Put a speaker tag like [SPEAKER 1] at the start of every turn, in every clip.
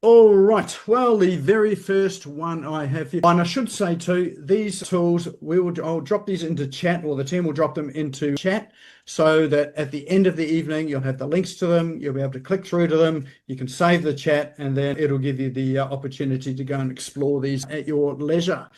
[SPEAKER 1] All right. Well, the very first one I have here, and I should say too, these tools I'll drop these into chat, or the team will drop them into chat, so that at the end of the evening you'll have the links to them. You'll be able to click through to them. You can save the chat, and then it'll give you the opportunity to go and explore these at your leisure.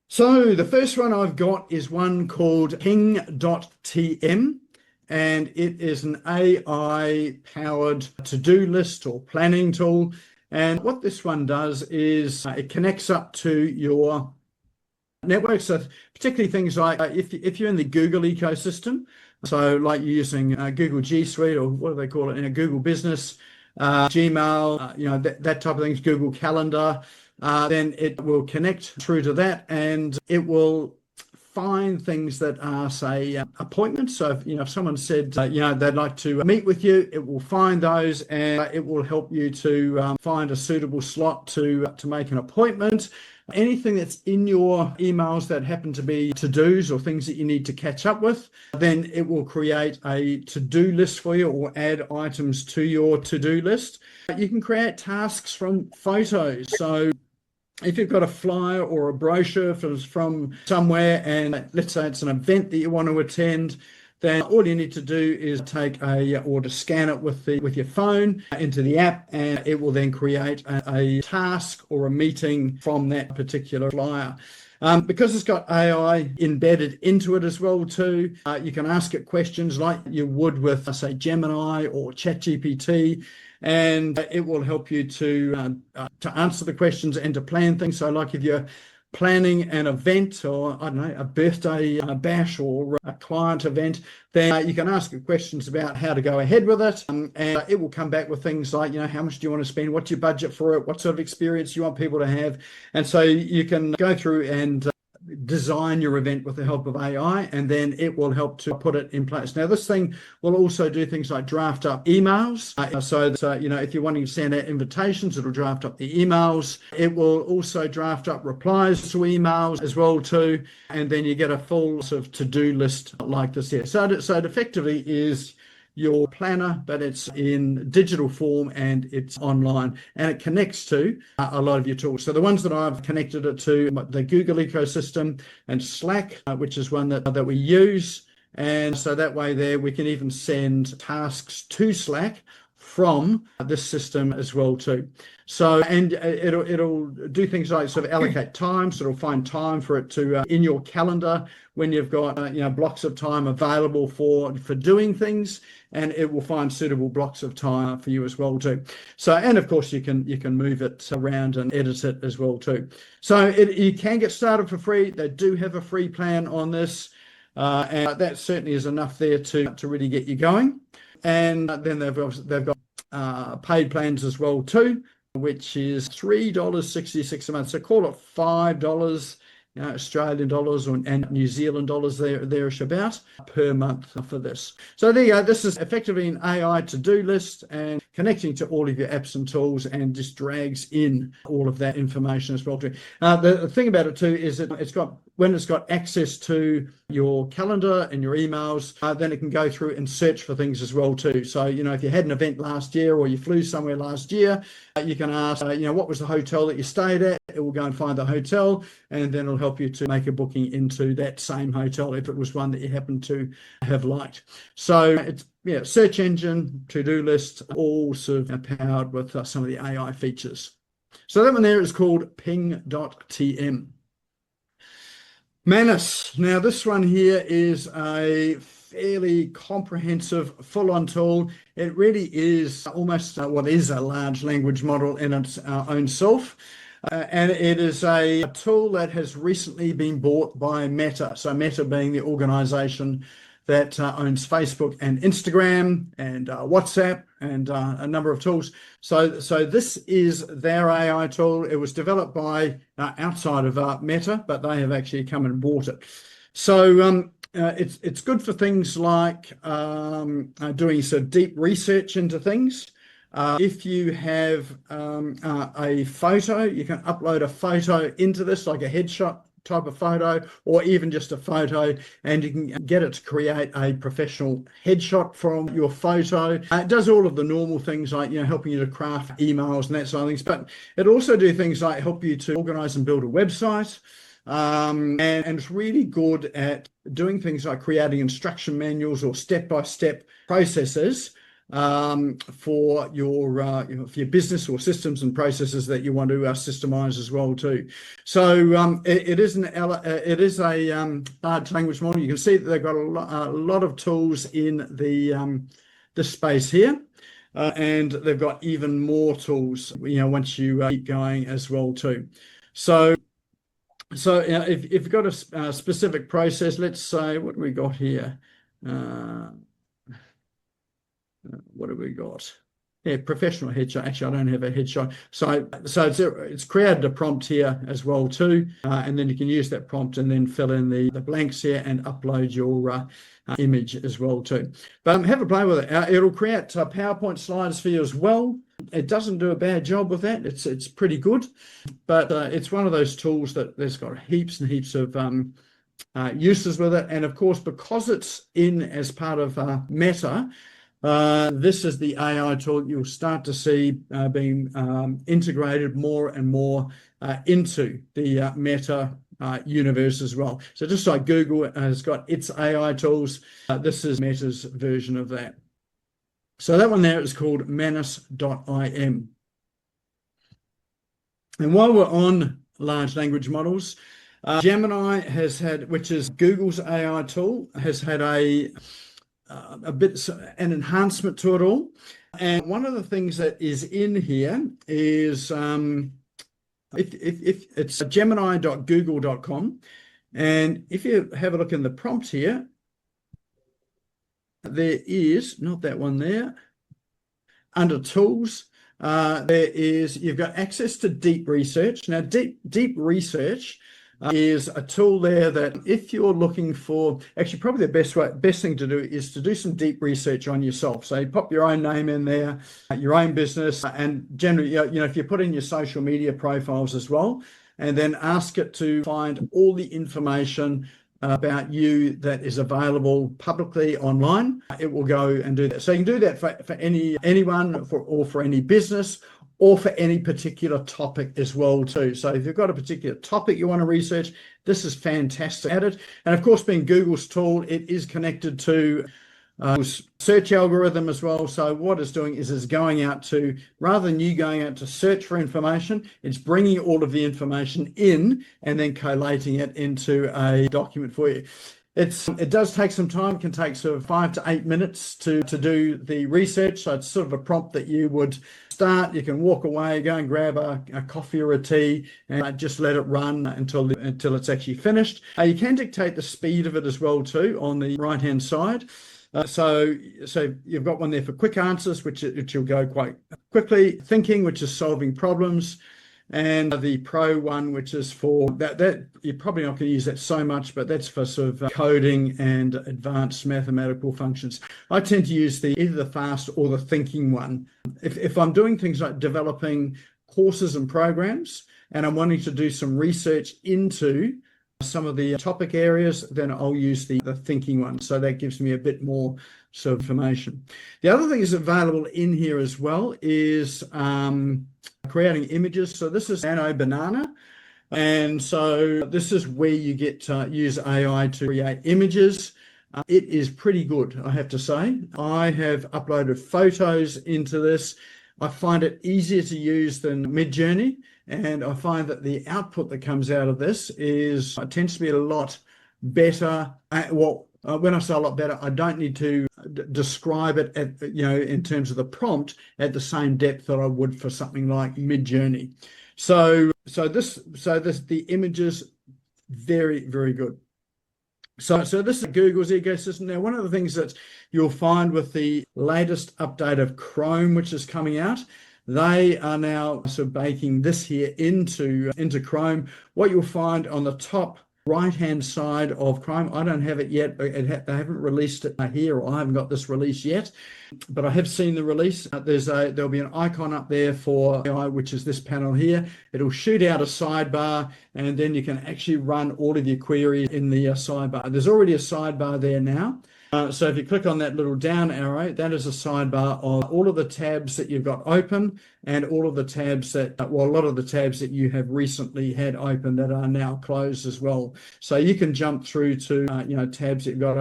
[SPEAKER 1] So the first one I've got is one called Ping.tm. And it is an AI-powered to-do list or planning tool. And what this one does is it connects up to your network. So particularly things like if you're in the Google ecosystem, so like you're using Google G Suite, or what do they call it, in a Google Business, Gmail, that type of things, Google Calendar, then it will connect through to that, and it will find things that are, say, appointments. So if someone said they'd like to meet with you, it will find those, and it will help you to find a suitable slot to make an appointment. Anything that's in your emails that happen to be to-dos or things that you need to catch up with, then it will create a to-do list for you, or add items to your to-do list. You can create tasks from photos. So if you've got a flyer or a brochure from somewhere, and let's say it's an event that you want to attend, then all you need to do is or to scan it with your phone into the app, and it will then create a task or a meeting from that particular flyer. Because it's got AI embedded into it as well too, you can ask it questions like you would with, say, Gemini or ChatGPT, and it will help you to answer the questions and to plan things. So like if you're planning an event, or I don't know, a birthday bash or a client event, then you can ask it questions about how to go ahead with it, and it will come back with things like, how much do you want to spend, what's your budget for it, what sort of experience you want people to have. And so you can go through and design your event with the help of AI, and then it will help to put it in place. Now, this thing will also do things like draft up emails. So that, if you're wanting to send out invitations, it'll draft up the emails. It will also draft up replies to emails as well too. And then you get a full sort of to-do list like this here. So it effectively is your planner, but it's in digital form and it's online, and it connects to a lot of your tools. So the ones that I've connected it to, the Google ecosystem and Slack, which is one that we use. And so that way there, we can even send tasks to Slack from this system as well too. So, and it'll do things like sort of allocate time. So it'll find time for it to in your calendar when you've got blocks of time available for doing things, and it will find suitable blocks of time for you as well too. So, and of course you can move it around and edit it as well too. So you can get started for free. They do have a free plan on this, and that certainly is enough there to really get you going. And then they've got paid plans as well too, which is $3.66 a month. So call it $5, Australian dollars and New Zealand dollars there about per month for this. So there you go. This is effectively an AI to-do list, and connecting to all of your apps and tools, and just drags in all of that information as well too. The thing about it too is that when it's got access to your calendar and your emails, then it can go through and search for things as well too. So, if you had an event last year, or you flew somewhere last year, you can ask, what was the hotel that you stayed at? It will go and find the hotel, and then it'll help you to make a booking into that same hotel if it was one that you happen to have liked. So it's, search engine, to-do list, all sort of powered with some of the AI features. So that one there is called Ping.tm. Manis. Now, this one here is a fairly comprehensive, full-on tool. It really is almost what is a large language model in its own self. And it is a tool that has recently been bought by Meta. So Meta being the organization that owns Facebook and Instagram and WhatsApp and a number of tools. So this is their AI tool. It was developed by outside of Meta, but they have actually come and bought it. So it's good for things like doing sort of deep research into things. If you have a photo, you can upload a photo into this, like a headshot type of photo, or even just a photo, and you can get it to create a professional headshot from your photo. It does all of the normal things like, helping you to craft emails and that sort of things, but it also do things like help you to organize and build a website. And it's really good at doing things like creating instruction manuals or step-by-step processes for your business or systems and processes that you want to systemize as well too. So it is a large language model. You can see that they've got a lot of tools in the space here. And they've got even more tools, once you keep going as well too. So if you've got a specific process, let's say, what do we got here? What have we got? Yeah, professional headshot. Actually, I don't have a headshot. So it's created a prompt here as well too, and then you can use that prompt and then fill in the blanks here and upload your image as well too. But have a play with it. It'll create PowerPoint slides for you as well. It doesn't do a bad job with that. It's pretty good, but it's one of those tools that there's got heaps and heaps of uses with it. And of course, because it's in as part of Meta, this is the AI tool you'll start to see being integrated more and more into the Meta universe as well. So just like Google has got its AI tools, this is Meta's version of that. So that one there is called Manis.im. And while we're on large language models, Gemini has had, which is Google's AI tool, has had an enhancement to it all. And one of the things that is in here is if it's gemini.google.com, and if you have a look in the prompt here, there is, not that one there, under tools, you've got access to deep research. Now, deep research is a tool there that if you're looking for, actually probably the best thing to do is to do some deep research on yourself. So you pop your own name in there, your own business, and generally, if you put in your social media profiles as well, and then ask it to find all the information about you that is available publicly online, it will go and do that. So you can do that for anyone, or for any business, or for any particular topic as well too. So if you've got a particular topic you want to research, this is fantastic at it. And of course, being Google's tool, it is connected to search algorithm as well. So what it's doing is going out to, rather than you going out to search for information, it's bringing all of the information in and then collating it into a document for you. It does take some time. It can take sort of 5 to 8 minutes to do the research. So it's sort of a prompt that you would start. You can walk away, go and grab a coffee or a tea, and just let it run until it's actually finished. You can dictate the speed of it as well too on the right-hand side. So you've got one there for quick answers, which will go quite quickly. Thinking, which is solving problems. And the Pro one, which is for that you're probably not going to use that so much, but that's for sort of coding and advanced mathematical functions. I tend to use either the fast or the thinking one. If I'm doing things like developing courses and programs, and I'm wanting to do some research into some of the topic areas, then I'll use the thinking one. So that gives me a bit more sort of information. The other thing is available in here as well is creating images. So this is Nano Banana. And so this is where you get to use AI to create images. It is pretty good, I have to say. I have uploaded photos into this. I find it easier to use than Midjourney. And I find that the output that comes out of this tends to be a lot better. When I say a lot better, I don't need to describe it in terms of the prompt at the same depth that I would for something like Midjourney. So the images, very, very good. So this is Google's ecosystem. Now, one of the things that you'll find with the latest update of Chrome, which is coming out, they are now sort of baking this here into Chrome. What you'll find on the top right-hand side of Chrome. I don't have it yet. They haven't released it here, or I haven't got this release yet, but I have seen the release. There'll be an icon up there for AI, which is this panel here. It'll shoot out a sidebar, and then you can actually run all of your queries in the sidebar. There's already a sidebar there now. So if you click on that little down arrow, that is a sidebar of all of the tabs that you've got open and all of the tabs that, well, a lot of the tabs that you have recently had open that are now closed as well. So you can jump through to, tabs that you've got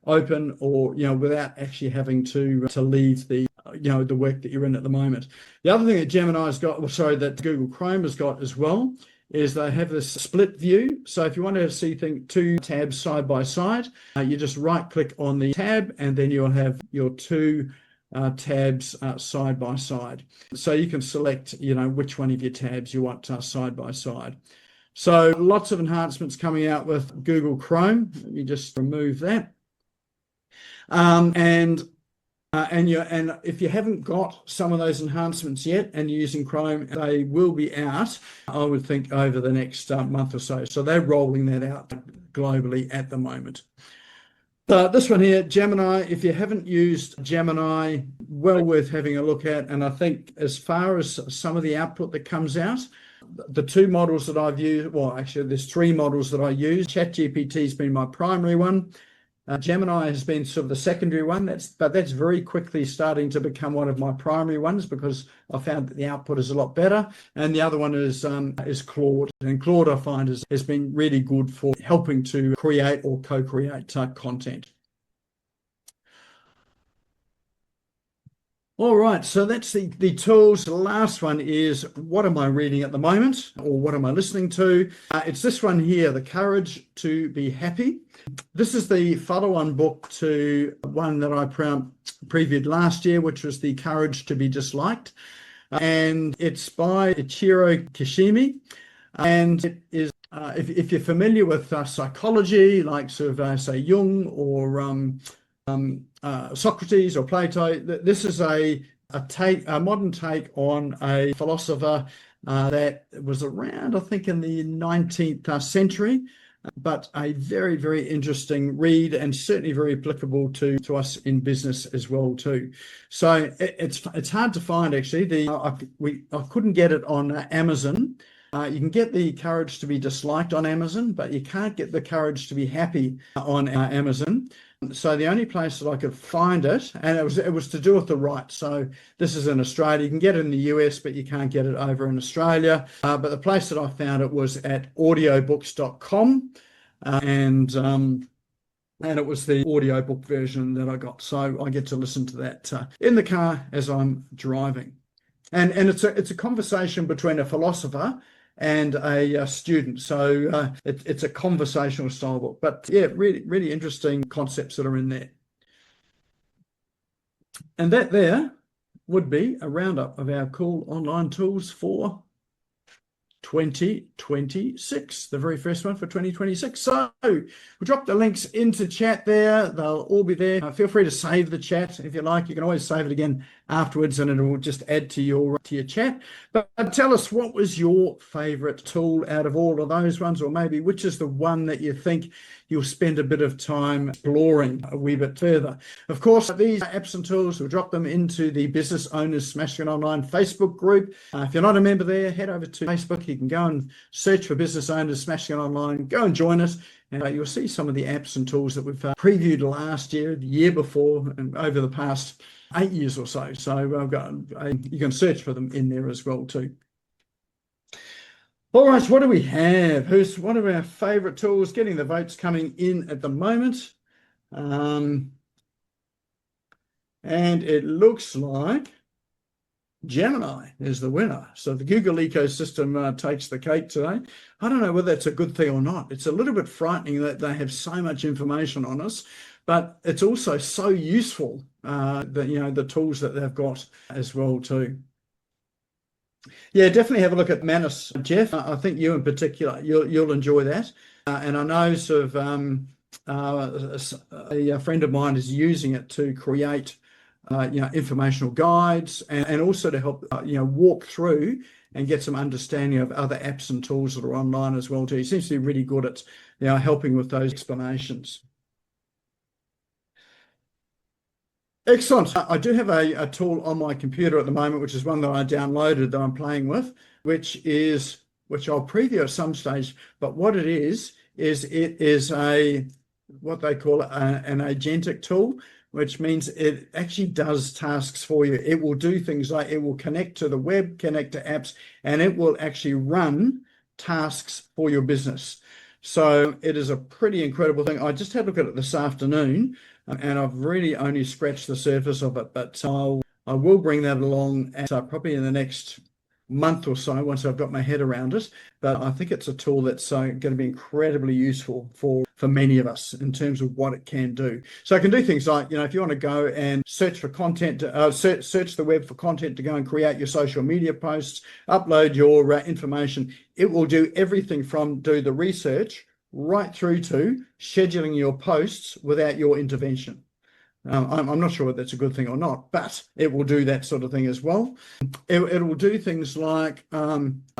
[SPEAKER 1] open or, without actually having to leave the, the work that you're in at the moment. The other thing that Gemini's got, that Google Chrome has got as well, is they have this split view. So if you want to see two tabs side by side, you just right click on the tab and then you'll have your two tabs side by side. So you can select, which one of your tabs you want side by side. So lots of enhancements coming out with Google Chrome. Let me just remove that. And if you haven't got some of those enhancements yet and you're using Chrome, they will be out, I would think, over the next month or so. So they're rolling that out globally at the moment. This one here, Gemini, if you haven't used Gemini, well worth having a look at. And I think as far as some of the output that comes out, the two models that I've used, well, actually, there's three models that I use. ChatGPT has been my primary one. Gemini has been sort of the secondary one, but that's very quickly starting to become one of my primary ones because I found that the output is a lot better. And the other one is Claude. And Claude, I find, has been really good for helping to create or co-create content. All right, so that's the tools. The last one is, what am I reading at the moment, or what am I listening to? It's this one here, The Courage to Be Happy. This is the follow-on book to one that I previewed last year, which was The Courage to Be Disliked. And it's by Ichiro Kishimi. And it is, if you're familiar with psychology, like sort of, say, Jung or Socrates or Plato, this is a modern take on a philosopher that was around, I think, in the 19th century, but a very, very interesting read and certainly very applicable to us in business as well too. So it's hard to find, actually. I couldn't get it on Amazon. You can get The Courage to Be Disliked on Amazon, but you can't get The Courage to Be Happy on Amazon. So the only place that I could find it, and it was to do with the rights. So this is in Australia. You can get it in the US, but you can't get it over in Australia. But the place that I found it was at audiobooks.com, and it was the audiobook version that I got. So I get to listen to that in the car as I'm driving. And it's a conversation between a philosopher and a student. So it's a conversational style book. But yeah, really, really interesting concepts that are in there. And that there would be a roundup of our cool online tools for 2026, the very first one for 2026. So we'll drop the links into chat there. They'll all be there. Feel free to save the chat if you like. You can always save it again afterwards and it will just add to your chat. But tell us, what was your favorite tool out of all of those ones, or maybe which is the one that you think you'll spend a bit of time exploring a wee bit further. Of course, these apps and tools, we'll drop them into the Business Owners SmashGo Online Facebook group. If you're not a member there, head over to Facebook. You can go and search for Business Owners SmashGo Online. Go and join us, and you'll see some of the apps and tools that we've previewed last year, the year before, and over the past 8 years or so. So you can search for them in there as well too. All right, what do we have? Who's one of our favorite tools? Getting the votes coming in at the moment. And it looks like Gemini is the winner. So the Google ecosystem takes the cake today. I don't know whether that's a good thing or not. It's a little bit frightening that they have so much information on us, but it's also so useful, the tools that they've got as well too. Yeah, definitely have a look at Manis, Jeff. I think you in particular, you'll enjoy that. And I know sort of a friend of mine is using it to create informational guides, and also to help walk through and get some understanding of other apps and tools that are online as well too. He seems to be really good at helping with those explanations. Excellent. I do have a tool on my computer at the moment, which is one that I downloaded that I'm playing with, which I'll preview at some stage. But what it is it is what they call an agentic tool, which means it actually does tasks for you. It will do things like it will connect to the web, connect to apps, and it will actually run tasks for your business. So it is a pretty incredible thing. I just had a look at it this afternoon, and I've really only scratched the surface of it, but I will bring that along probably in the next month or so once I've got my head around it. But I think it's a tool that's going to be incredibly useful for many of us in terms of what it can do. So it can do things like, if you want to go and search for content, search the web for content to go and create your social media posts, upload your information, it will do everything from do the research right through to scheduling your posts without your intervention. I'm not sure whether that's a good thing or not, but it will do that sort of thing as well. It will do things like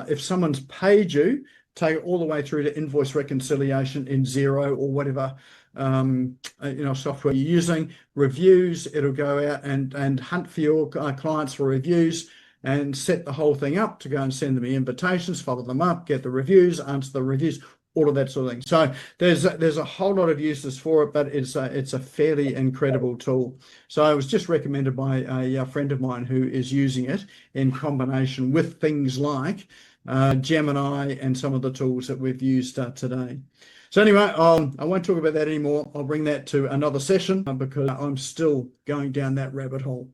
[SPEAKER 1] if someone's paid you, take it all the way through to invoice reconciliation in Xero or whatever software you're using. Reviews, it'll go out and hunt for your clients for reviews and set the whole thing up to go and send them the invitations, follow them up, get the reviews, answer the reviews, all of that sort of thing. So there's a whole lot of uses for it, but it's a fairly incredible tool. So it was just recommended by a friend of mine who is using it in combination with things like Gemini and some of the tools that we've used today. So anyway, I won't talk about that anymore. I'll bring that to another session because I'm still going down that rabbit hole.